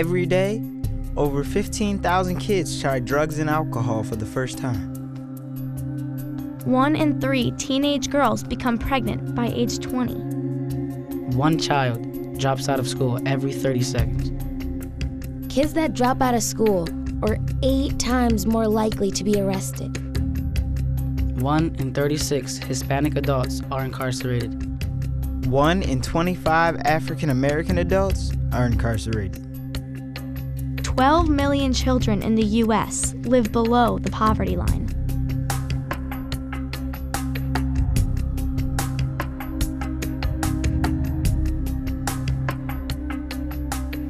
every day, over 15,000 kids try drugs and alcohol for the first time. 1 in 3 teenage girls become pregnant by age 20. 1 child drops out of school every 30 seconds. Kids that drop out of school are 8 times more likely to be arrested. 1 in 36 Hispanic adults are incarcerated. 1 in 25 African American adults are incarcerated. 12 million children in the U.S. live below the poverty line.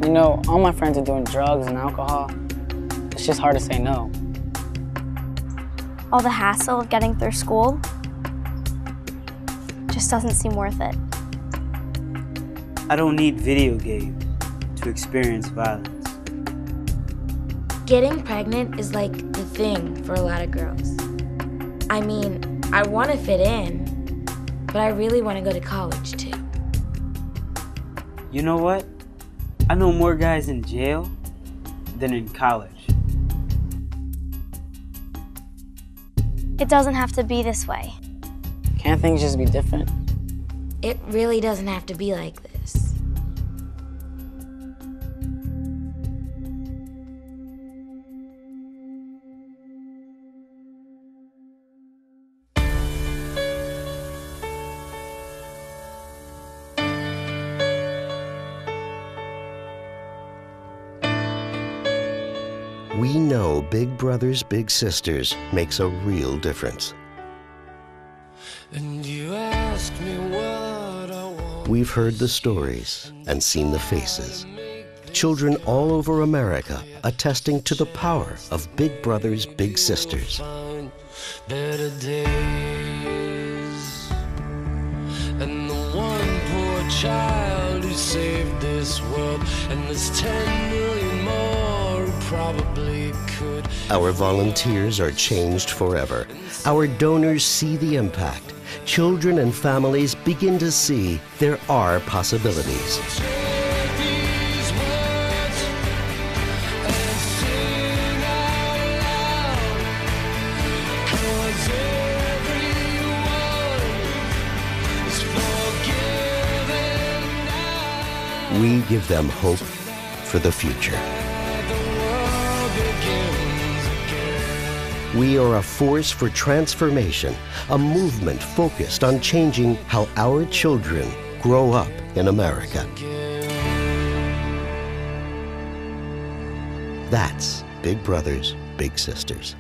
You know, all my friends are doing drugs and alcohol. It's just hard to say no. All the hassle of getting through school just doesn't seem worth it. I don't need video games to experience violence. Getting pregnant is like the thing for a lot of girls. I mean, I want to fit in, but I really want to go to college too. You know what? I know more guys in jail than in college. It doesn't have to be this way. Can't things just be different? It really doesn't have to be like this. We know Big Brothers Big Sisters makes a real difference. And you ask me what I want. We've heard the stories and seen the faces. Children all over America attesting to the power of Big Brothers Big Sisters. Better days. And the one poor child who saved this world, and there's 10 million more who probably could. Our volunteers are changed forever. Our donors see the impact. Children and families begin to see there are possibilities. Take these words and sing out loud, 'cause everyone is forgiven now. We give them hope for the future. We are a force for transformation, a movement focused on changing how our children grow up in America. That's Big Brothers Big Sisters.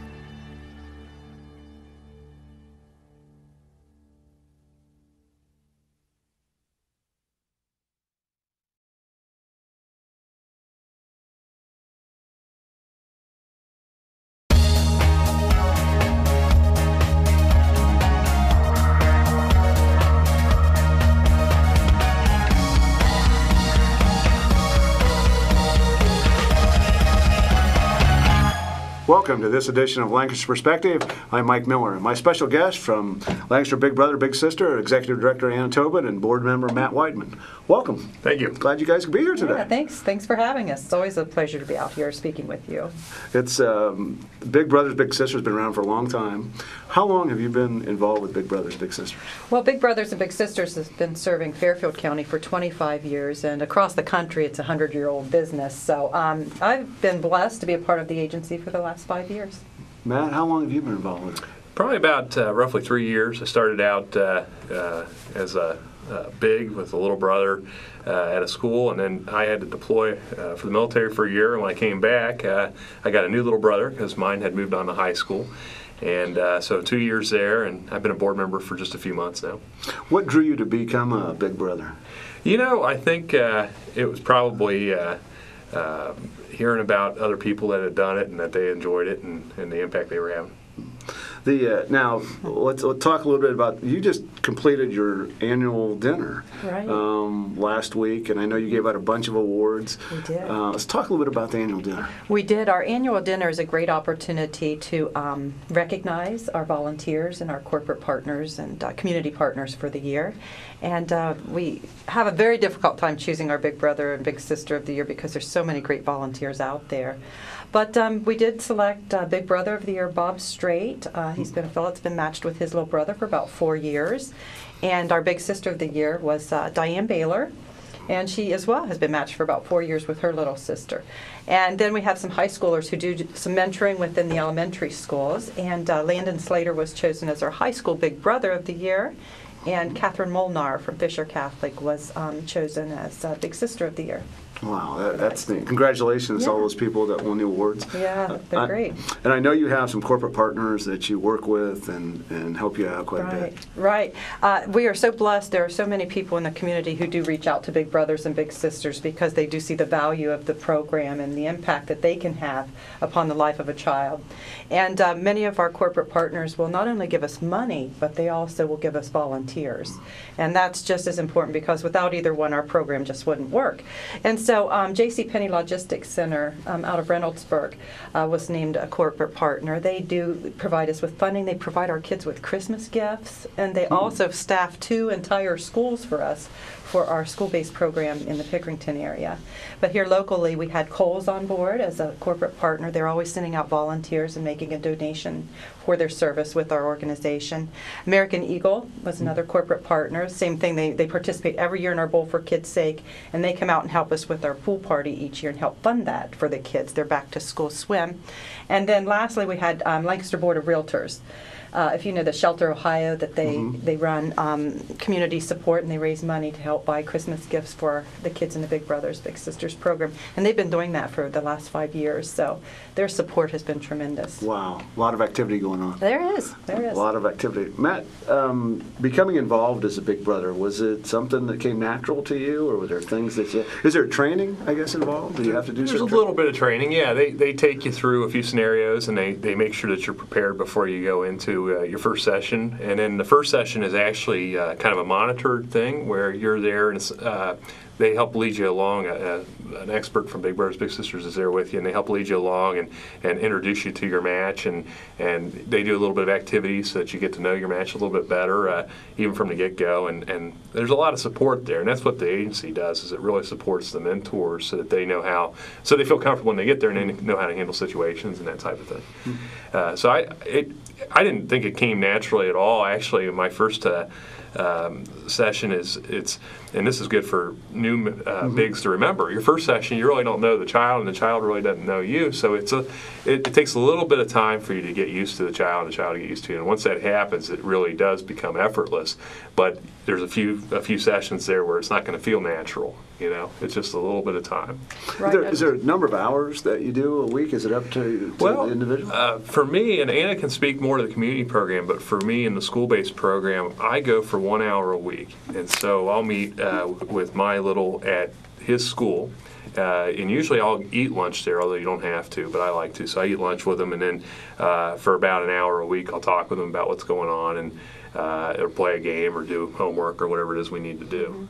Welcome to this edition of Lancaster Perspective. I'm Mike Miller, and my special guest from Lancaster Big Brother Big Sister, Executive Director Anna Tobin, and Board Member Matt Wideman. Welcome. Thank you. Glad you guys could be here today. Yeah, thanks for having us. It's always a pleasure to be out here speaking with you. It's Big Brothers Big Sisters has been around for a long time. How long have you been involved with Big Brothers Big Sisters? Well, Big Brothers and Big Sisters has been serving Fairfield County for 25 years, and across the country it's a 100-year-old business. So I've been blessed to be a part of the agency for the last 5 years. Matt, how long have you been involved with it? Probably about roughly 3 years. I started out as a big with a little brother at a school, and then I had to deploy for the military for a year. And when I came back, I got a new little brother because mine had moved on to high school. And so 2 years there, and I've been a board member for just a few months now. What drew you to become a Big Brother? You know, I think it was probably hearing about other people that had done it and that they enjoyed it and the impact they were having. Now, let's talk a little bit about, you just completed your annual dinner last week, and I know you gave out a bunch of awards. We did. Let's talk a little bit about the annual dinner. We did. Our annual dinner is a great opportunity to recognize our volunteers and our corporate partners and community partners for the year. And we have a very difficult time choosing our Big Brother and Big Sister of the Year because there's so many great volunteers out there. But we did select Big Brother of the Year, Bob Strait. He's been a fellow that's been matched with his little brother for about 4 years. And our Big Sister of the Year was Diane Baylor. And she as well has been matched for about 4 years with her little sister. And then we have some high schoolers who do some mentoring within the elementary schools. And Landon Slater was chosen as our high school Big Brother of the Year. And Catherine Molnar from Fisher Catholic was chosen as Big Sister of the Year. Wow, that's neat. Congratulations to all those people that won the awards. Yeah, they're great. And I know you have some corporate partners that you work with and help you out quite a bit. Right. We are so blessed. There are so many people in the community who do reach out to Big Brothers and Big Sisters because they do see the value of the program and the impact that they can have upon the life of a child. And many of our corporate partners will not only give us money, but they also will give us volunteers. And that's just as important because without either one, our program just wouldn't work. And so JCPenney Logistics Center out of Reynoldsburg was named a corporate partner. They do provide us with funding. They provide our kids with Christmas gifts, and they also staff 2 entire schools for us for our school-based program in the Pickerington area. But here locally, we had Kohl's on board as a corporate partner. They're always sending out volunteers and making a donation for their service with our organization. American Eagle was another corporate partner. Same thing, they participate every year in our Bowl for Kids' Sake, and they come out and help us with our pool party each year and help fund that for the kids, their back-to-school swim. And then lastly, we had Lancaster Board of Realtors. If you know the Shelter Ohio, that they run community support and they raise money to help buy Christmas gifts for the kids in the Big Brothers Big Sisters program, and they've been doing that for the last 5 years. So their support has been tremendous. Wow, a lot of activity going on. There is. A lot of activity. Matt, becoming involved as a Big Brother, was it something that came natural to you, or were there things that you? Is there training, I guess, involved? Do you have to do? There's a little bit of training. Yeah, they take you through a few scenarios and they make sure that you're prepared before you go into your first session. And then the first session is actually kind of a monitored thing where you're there and they help lead you along. An expert from Big Brothers Big Sisters is there with you, and they help lead you along and introduce you to your match, and they do a little bit of activities so that you get to know your match a little bit better, even from the get-go. And there's a lot of support there, and that's what the agency does, is it really supports the mentors so that they know how, so they feel comfortable when they get there and they know how to handle situations and that type of thing. So I didn't think it came naturally at all. Actually, my first session and this is good for new bigs to remember. Your first session, you really don't know the child, and the child really doesn't know you. So it takes a little bit of time for you to get used to the child, and the child to get used to you. And once that happens, it really does become effortless. But there's a few sessions there where it's not going to feel natural. It's just a little bit of time. Right. Is there a number of hours that you do a week? Is it up to the individual? For me, and Anna can speak more to the community program, but for me in the school-based program, I go for 1 hour a week. And so I'll meet with my little at his school. And usually I'll eat lunch there, although you don't have to, but I like to. So I eat lunch with them, and then for about an hour a week, I'll talk with them about what's going on, and or play a game or do homework or whatever it is we need to do.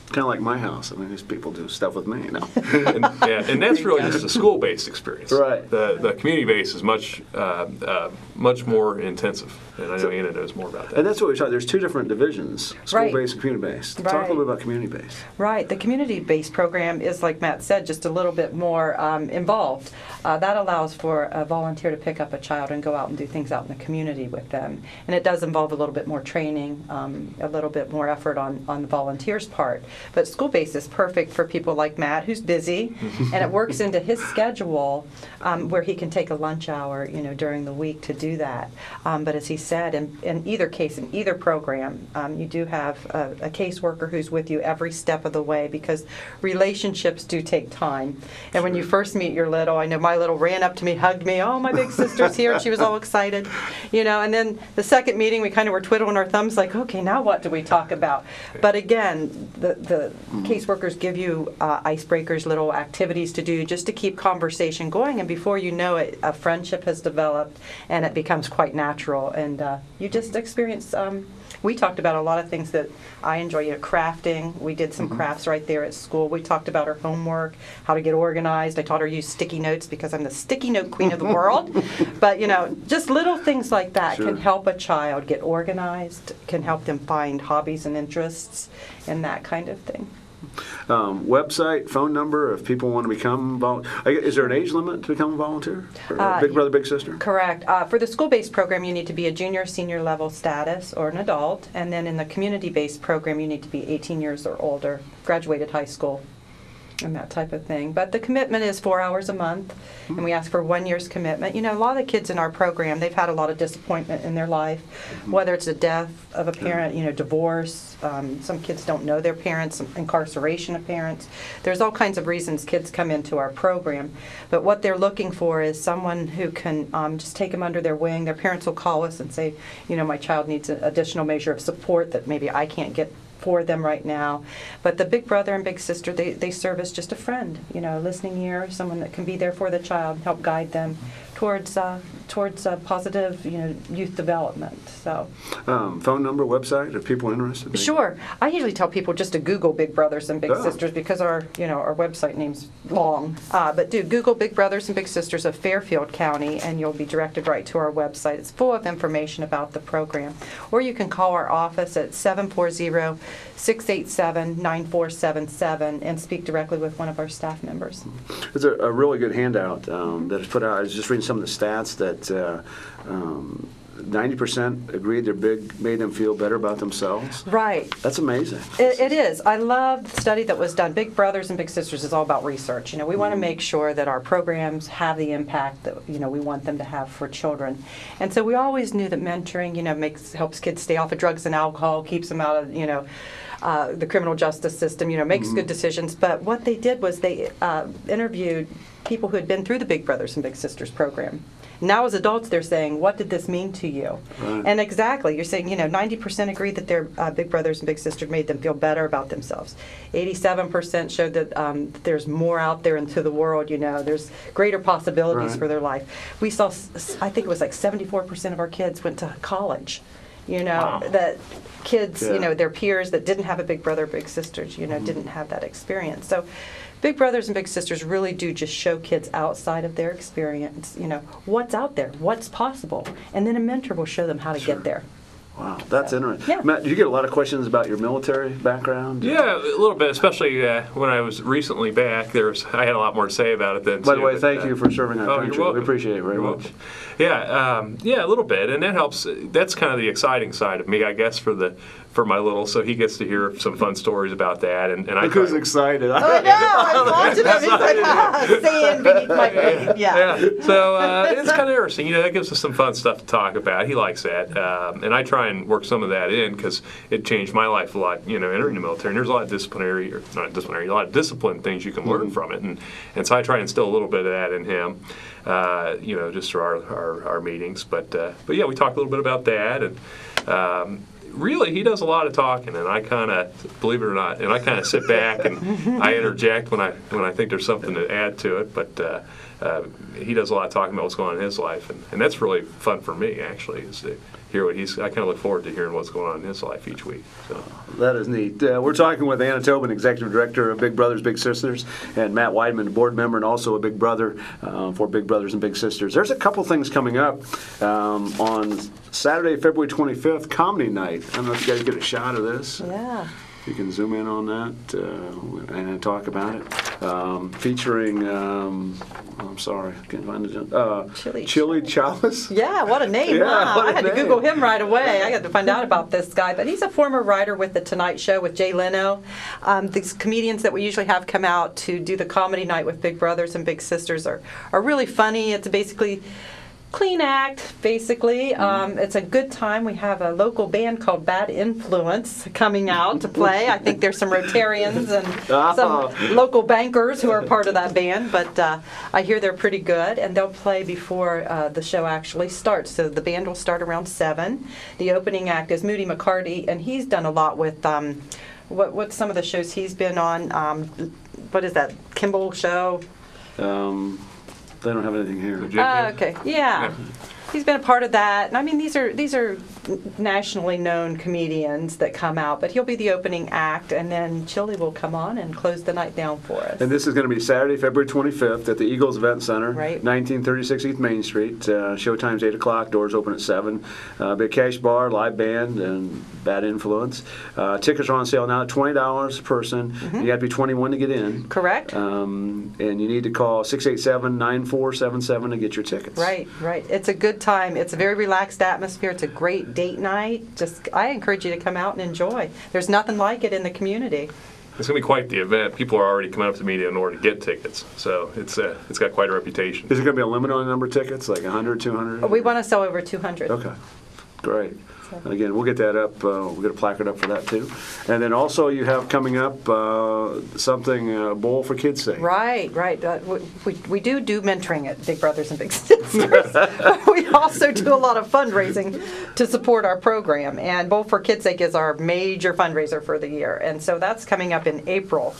Kind of like my house. I mean, these people do stuff with me, and that's really just a school-based experience. Right. The community-based is much more intensive, and I know Anna knows more about that. And that's what we talked. There's 2 different divisions: school-based and community-based. Talk a little bit about community-based. Right. The community-based program is, like Matt said, just a little bit more involved. That allows for a volunteer to pick up a child and go out and do things out in the community with them, and it does involve a little bit more training, a little bit more effort on the volunteers' part. But school-based is perfect for people like Matt, who's busy, and it works into his schedule where he can take a lunch hour, during the week to do that. But as he said, in either case, in either program, you do have a caseworker who's with you every step of the way, because relationships do take time. And when you first meet your little, I know my little ran up to me, hugged me, oh, my big sister's here, and she was all excited, and then the second meeting, we kind of were twiddling our thumbs like, okay, now what do we talk about? But again, the caseworkers give you icebreakers, little activities to do just to keep conversation going, and before you know it, a friendship has developed and it becomes quite natural, and you just experience. We talked about a lot of things that I enjoy, crafting. We did some crafts right there at school. We talked about her homework, how to get organized. I taught her to use sticky notes because I'm the sticky note queen of the world. But, just little things like that can help a child get organized, can help them find hobbies and interests, and that kind of thing. Website, phone number, if people want to become is there an age limit to become a volunteer? Big brother, big sister? Correct. For the school-based program, you need to be a junior, senior level status or an adult. And then in the community-based program, you need to be 18 years or older, graduated high school, and that type of thing. But the commitment is 4 hours a month, and we ask for 1 year's commitment. A lot of the kids in our program, they've had a lot of disappointment in their life, whether it's the death of a parent, divorce. Some kids don't know their parents, incarceration of parents. There's all kinds of reasons kids come into our program. But what they're looking for is someone who can just take them under their wing. Their parents will call us and say, my child needs an additional measure of support that maybe I can't get for them right now. But the big brother and big sister, they serve as just a friend, listening ear, someone that can be there for the child, help guide them towards positive, youth development. So, phone number, website, if people are interested. Sure. I usually tell people just to Google Big Brothers and Big Sisters because our website name's long. But do Google Big Brothers and Big Sisters of Fairfield County, and you'll be directed right to our website. It's full of information about the program. Or you can call our office at 740-687-9477 and speak directly with one of our staff members. There's a really good handout that is put out. I was just reading some of the stats that 90% agreed their big made them feel better about themselves. Right. That's amazing. It is. I love the study that was done. Big Brothers and Big Sisters is all about research. We want to make sure that our programs have the impact that we want them to have for children. And so we always knew that mentoring, helps kids stay off of drugs and alcohol, keeps them out of, the criminal justice system, makes good decisions. But what they did was they interviewed people who had been through the Big Brothers and Big Sisters program. Now as adults, they're saying, what did this mean to you? Right. And exactly, you're saying, 90% agreed that their Big Brothers and Big Sisters made them feel better about themselves. 87% showed that there's more out there into the world, there's greater possibilities for their life. We saw, I think it was like 74% of our kids went to college. Wow. That kids, their peers that didn't have a big brother, big sisters, didn't have that experience. So Big Brothers and Big Sisters really do just show kids outside of their experience, what's out there, what's possible. And then a mentor will show them how to get there. Wow, that's interesting. Yeah. Matt, do you get a lot of questions about your military background? Yeah, a little bit, especially when I was recently back. I had a lot more to say about it then. By the way, thank you for serving our country. You're welcome. We appreciate it very much. Yeah, a little bit, and that helps. That's kind of the exciting side of me, I guess, for my little. So he gets to hear some fun stories about that, and I. Look who's excited! I know. I'm watching him. He's like, sand beneath my feet. Yeah. So it's kind of interesting. That gives us some fun stuff to talk about. He likes that, and I try and work some of that in because it changed my life a lot. Entering the military, and there's a lot of a lot of discipline things you can learn from it, and so I try and instill a little bit of that in him. Just through our meetings, but yeah, we talked a little bit about that, and really, he does a lot of talking, and I kind of, believe it or not, and I kind of sit back and I interject when I think there's something to add to it. But he does a lot of talking about what's going on in his life, and that's really fun for me actually, is to hear what I kind of look forward to hearing what's going on in his life each week. So. That is neat. We're talking with Anna Tobin, Executive Director of Big Brothers Big Sisters, and Matt Wideman, board member and also a big brother for Big Brothers and Big Sisters. There's a couple things coming up on Saturday, February 25th, Comedy Night. I don't know if you guys get a shot of this. Yeah. You can zoom in on that and talk about it. Featuring, I'm sorry, I can't find the Chili Chalice. Yeah, what a name, huh? I had to Google him right away. I had to find out about this guy. But he's a former writer with The Tonight Show with Jay Leno. These comedians that we usually have come out to do the comedy night with Big Brothers and Big Sisters are really funny. It's basically clean act, basically. It's a good time. We have a local band called Bad Influence coming out to play. I think there's some Rotarians and some local bankers who are part of that band, but I hear they're pretty good, and they'll play before the show actually starts. So the band will start around 7. The opening act is Moody McCarty, and he's done a lot with what's some of the shows he's been on? What is that, Kimball Show? They don't have anything here. Okay, yeah. He's been a part of that. And I mean, these are nationally known comedians that come out, but he'll be the opening act, and then Chili will come on and close the night down for us. And this is going to be Saturday, February 25th at the Eagles Event Center, right. 1936 East Main Street. Showtime's 8 o'clock, doors open at 7. Be a cash bar, live band, and Bad Influence. Tickets are on sale now at $20 a person. Mm-hmm. You got to be 21 to get in. Correct. And you need to call 687-9477 to get your tickets. Right. It's a good time. It's a very relaxed atmosphere. It's a great date night. I encourage you to come out and enjoy. There's nothing like it in the community. It's going to be quite the event. People are already coming up to the media in order to get tickets, so it's got quite a reputation. Is there going to be a limit on the number of tickets, like 100, 200? We want to sell over 200. Okay, great. Again, we'll get that up. We'll get a placard up for that too. And then also you have coming up something, Bowl for Kids' Sake. Right. We do mentoring at Big Brothers and Big Sisters. We also do a lot of fundraising to support our program. And Bowl for Kids' Sake is our major fundraiser for the year. And so that's coming up in April.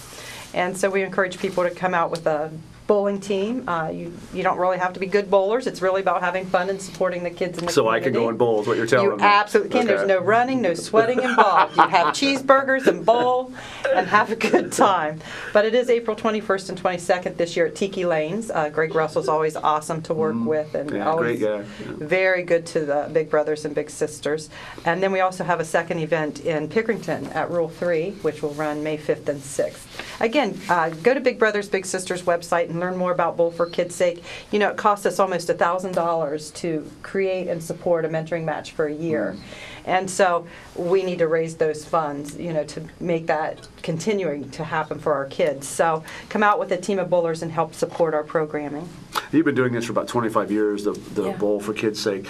And so we encourage people to come out with a bowling team. You don't really have to be good bowlers. It's really about having fun and supporting the kids in the community. So I could go and bowl is what you're telling me. You absolutely can. Okay. There's no running, no sweating involved. You have cheeseburgers and bowl and have a good time. But it is April 21st and 22nd this year at Tiki Lanes. Greg Russell's always awesome to work with and always great guy. Very good to the Big Brothers and Big Sisters. And then we also have a second event in Pickerington at Rule 3, which will run May 5th and 6th. Again, go to Big Brothers Big Sisters website and learn more about Bowl for Kids' Sake. You know, it costs us almost $1,000 to create and support a mentoring match for a year. And so we need to raise those funds, you know, to make that continuing to happen for our kids. So come out with a team of bowlers and help support our programming. You've been doing this for about 25 years, the Bowl for Kids' Sake.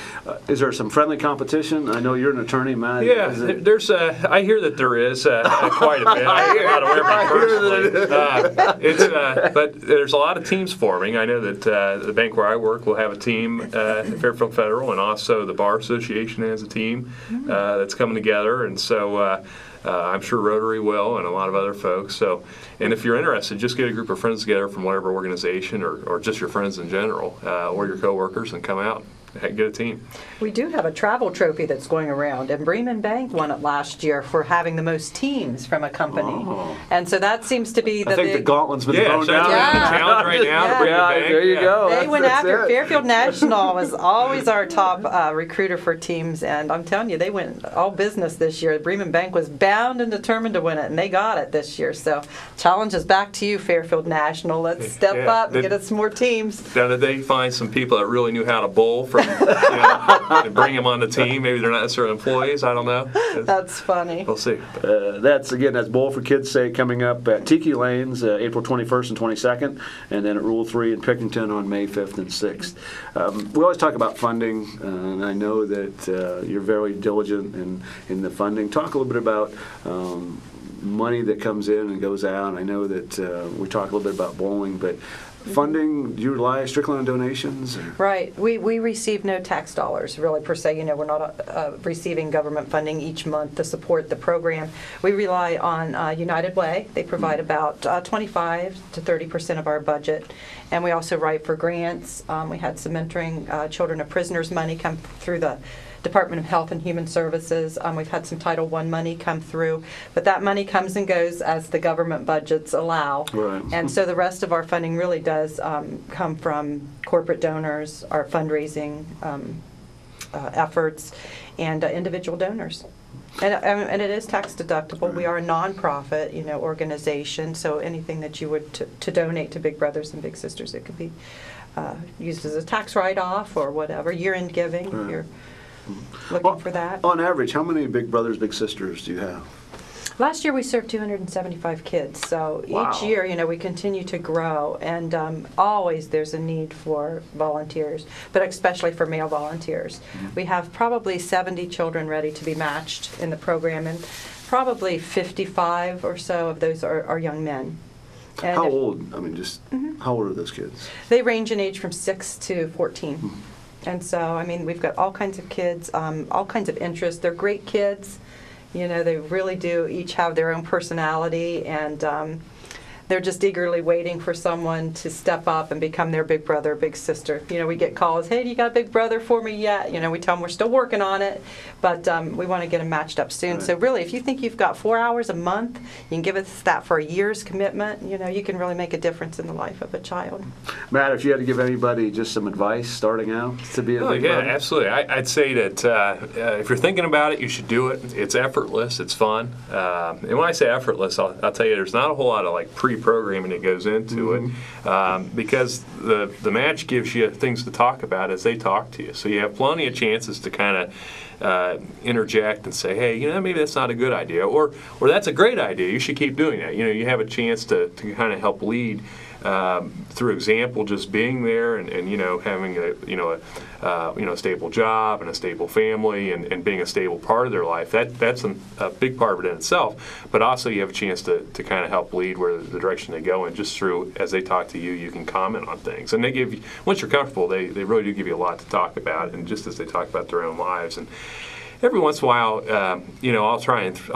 Is there some friendly competition? I know you're an attorney, Matt. Yeah, there's. I hear that there is quite a bit. I'm not aware of it personally. But there's a lot of teams forming. I know that the bank where I work will have a team at Fairfield Federal, and also the Bar Association has a team that's coming together, and so. I'm sure Rotary will, and a lot of other folks. So, and if you're interested, just get a group of friends together from whatever organization, or just your friends in general, or your coworkers, and come out. Get a team. We do have a travel trophy that's going around, and Bremen Bank won it last year for having the most teams from a company. And so that seems to be the I think the gauntlet's been thrown down. The challenge right now. Bremen Bank. There you go. They went after Fairfield National was always our top recruiter for teams, and I'm telling you, they went all business this year. Bremen Bank was bound and determined to win it, and they got it this year. So challenge is back to you, Fairfield National. Let's step up and get us some more teams. Now, did they find some people that really knew how to bowl from and bring them on the team? Maybe they're not necessarily employees. I don't know. That's funny. We'll see. That's Bowl for Kids' Sake coming up at Tiki Lanes, April 21st and 22nd, and then at Rule 3 in Pickerington on May 5th and 6th. We always talk about funding, and I know that you're very diligent in the funding. Talk a little bit about money that comes in and goes out. I know that we talk a little bit about bowling, but funding, do you rely strictly on donations? Right. We receive no tax dollars, really, per se. You know, we're not receiving government funding each month to support the program. We rely on United Way. They provide about 25 to 30% of our budget. And we also write for grants. We had some mentoring children of prisoners money come through the Department of Health and Human Services. We've had some Title I money come through, but that money comes and goes as the government budgets allow. Right. And so the rest of our funding really does come from corporate donors, our fundraising efforts, and individual donors. And it is tax deductible. Right. We are a nonprofit, organization, so anything that you would to donate to Big Brothers and Big Sisters, it could be used as a tax write-off or whatever, year-end giving. Right. You're looking for that. On average, how many Big Brothers, Big Sisters do you have? Last year we served 275 kids, so each year, we continue to grow, and always there's a need for volunteers, but especially for male volunteers. Mm-hmm. We have probably 70 children ready to be matched in the program, and probably 55 or so of those are young men. And how old? How old are those kids? They range in age from 6 to 14. Mm-hmm. And so, we've got all kinds of kids, all kinds of interests. They're great kids. You know, they really do each have their own personality, and they're just eagerly waiting for someone to step up and become their big brother, big sister. You know, we get calls, hey, do you got a big brother for me yet? You know, we tell them we're still working on it, but we want to get them matched up soon. So really, if you think you've got 4 hours a month, you can give us that for a year's commitment, you know, you can really make a difference in the life of a child. Matt, if you had to give anybody just some advice starting out to be a big brother? Absolutely. I'd say that if you're thinking about it, you should do it. It's effortless. It's fun. And when I say effortless, I'll tell you, there's not a whole lot of like pre-programming that goes into it, because the match gives you things to talk about as they talk to you. So you have plenty of chances to kind of interject and say, hey, you know, maybe that's not a good idea, or that's a great idea. You should keep doing that. You know, you have a chance to kind of help lead through example, just being there, and you know, having a stable job and a stable family, and being a stable part of their life. That's a big part of it in itself. But also, you have a chance to kind of help lead where the direction they go in. Just through, as they talk to you, you can comment on things, and they give you, once you're comfortable, they really do give you a lot to talk about, and just as they talk about their own lives. And every once in a while, you know, I'll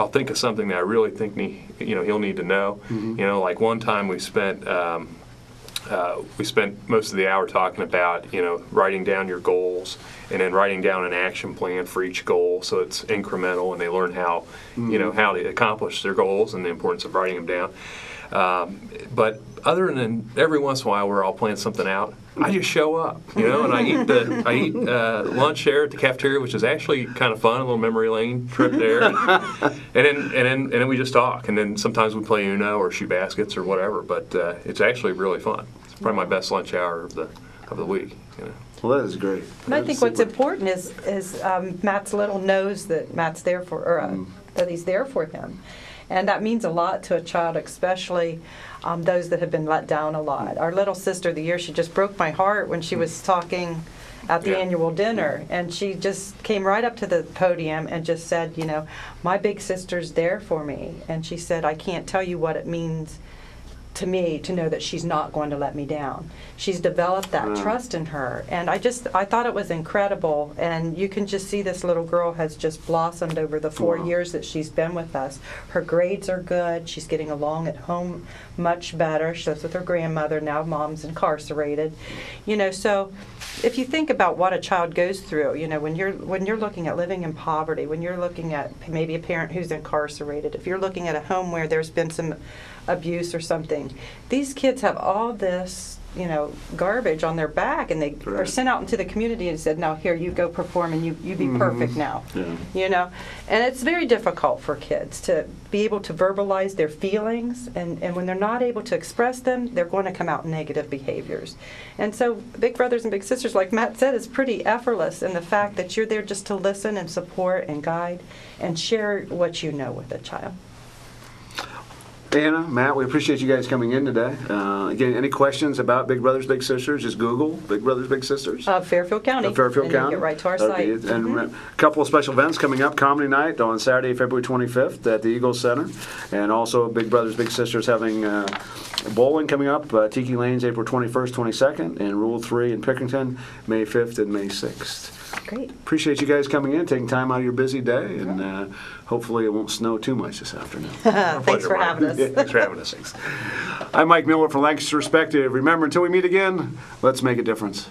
think of something that I really think he'll need to know. You know, like one time we spent most of the hour talking about, you know, writing down your goals and then writing down an action plan for each goal, so it's incremental, and they learn how, you know, how to accomplish their goals and the importance of writing them down. But other than every once in a while, we're all planning something out, I just show up, you know, and I eat lunch there at the cafeteria, which is actually kind of fun, a little memory lane trip there, and then we just talk, and then sometimes we play Uno or shoot baskets or whatever. But it's actually really fun. It's probably my best lunch hour of the week, you know. Well, that is great. And I think what's important is Matt's little knows that Matt's there for, or that he's there for him. And that means a lot to a child, especially those that have been let down a lot. Our little sister, the year, she just broke my heart when she was talking at the annual dinner. And she just came right up to the podium and just said, you know, my big sister's there for me. And she said, I can't tell you what it means to me to know that she's not going to let me down. She's developed that trust in her, and I thought it was incredible. And you can just see this little girl has just blossomed over the 4 years that she's been with us. Her grades are good. She's getting along at home much better. She lives with her grandmother. Now mom's incarcerated. You know, so if you think about what a child goes through, you know, when you're looking at living in poverty, when you're looking at maybe a parent who's incarcerated, if you're looking at a home where there's been some abuse or something, these kids have all this, you know, garbage on their back, and they are sent out into the community and said, now here, you go perform, and you be perfect now. You know, and it's very difficult for kids to be able to verbalize their feelings, and when they're not able to express them, they're going to come out in negative behaviors. And so Big Brothers and Big Sisters, like Matt said, is pretty effortless in the fact that you're there just to listen and support and guide and share what you know with a child. Anna, Matt, we appreciate you guys coming in today. Again, any questions about Big Brothers Big Sisters, just Google Big Brothers Big Sisters. Fairfield County. Fairfield County. You get right to our site. And a couple of special events coming up. Comedy Night on Saturday, February 25th at the Eagles Center. And also Big Brothers Big Sisters having bowling coming up. Tiki Lanes, April 21st, 22nd. And Rule 3 in Pickerington, May 5th and May 6th. Great. Appreciate you guys coming in, taking time out of your busy day, and hopefully it won't snow too much this afternoon. Thanks for having us. Thanks for having us. I'm Mike Miller from Lancaster Perspective. Remember, until we meet again, let's make a difference.